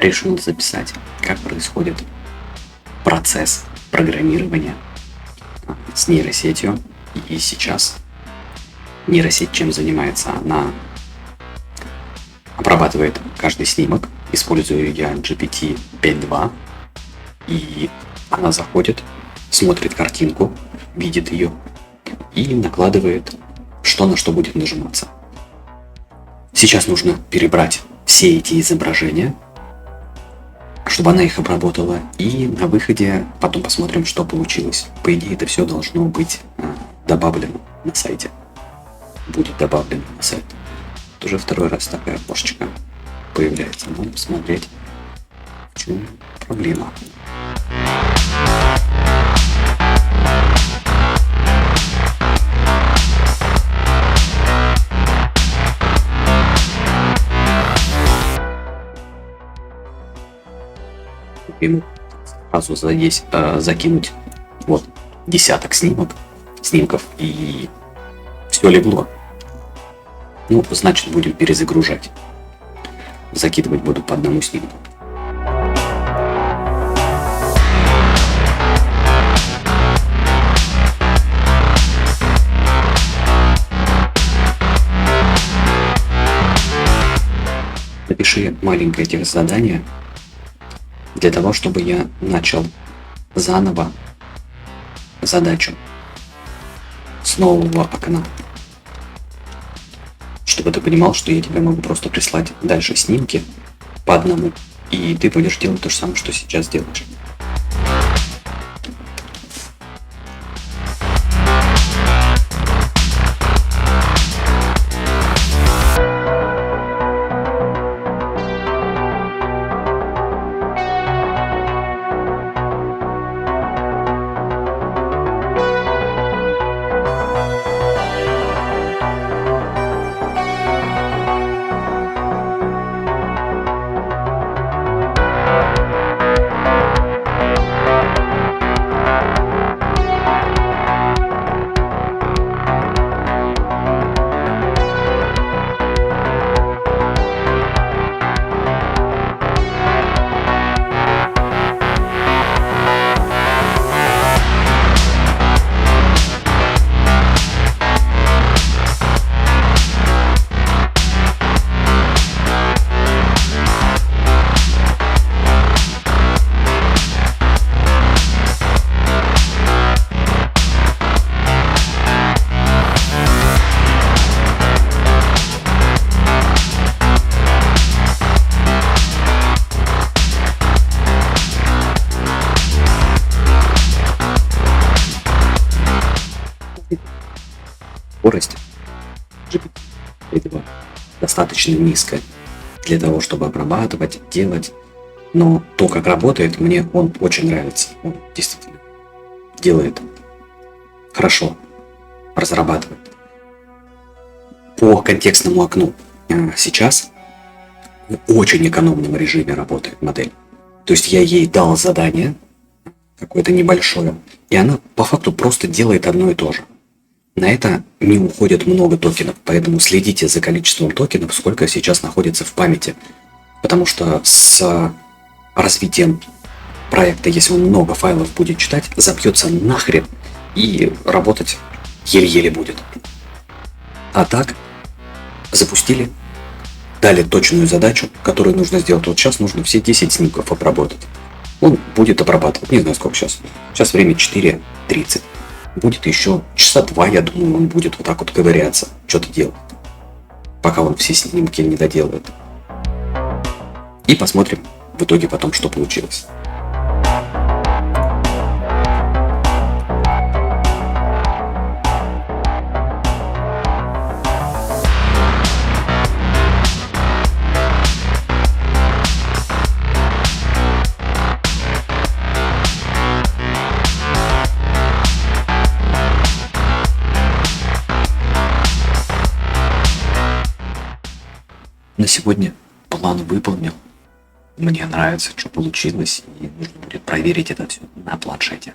решил записать, как происходит процесс программирования с нейросетью. И сейчас нейросеть чем занимается? Она обрабатывает каждый снимок, используя я GPT 5.2, и она заходит, смотрит картинку, видит ее и накладывает, что на что будет нажиматься. Сейчас нужно перебрать все эти изображения, чтобы она их обработала, и на выходе потом посмотрим, что получилось. По идее, это все должно быть добавлено на сайте. Будет добавлено на сайт. Это уже второй раз такая окошечко появляется. Надо посмотреть, в чем проблема. Ему сразу здесь закинуть вот десяток снимков, и все легло. Ну, значит, будем перезагружать. Закидывать буду по одному снимку. Напиши маленькое текст-задание для того, чтобы я начал заново задачу с нового окна. Чтобы ты понимал, что я тебе могу просто прислать дальше снимки по одному, и ты будешь делать то же самое, что сейчас делаешь. Скорость GPT-2 достаточно низкая для того, чтобы обрабатывать, делать. Но то, как работает, мне он очень нравится. Он действительно делает хорошо, разрабатывает. По контекстному окну сейчас в очень экономном режиме работает модель. То есть я ей дал задание какое-то небольшое, и она по факту просто делает одно и то же. На это не уходит много токенов, поэтому следите за количеством токенов, сколько сейчас находится в памяти. Потому что с развитием проекта, если он много файлов будет читать, забьется нахрен и работать еле-еле будет. А так, запустили, дали точную задачу, которую нужно сделать. Вот сейчас нужно все 10 снимков обработать. Он будет обрабатывать, не знаю сколько сейчас. Сейчас время 4:30. Будет еще часа 2, я думаю, он будет вот так вот ковыряться, что-то делать, пока он все снимки не доделает. И посмотрим в итоге потом, что получилось. На сегодня план выполнил. Мне нравится, что получилось, и нужно будет проверить это все на планшете.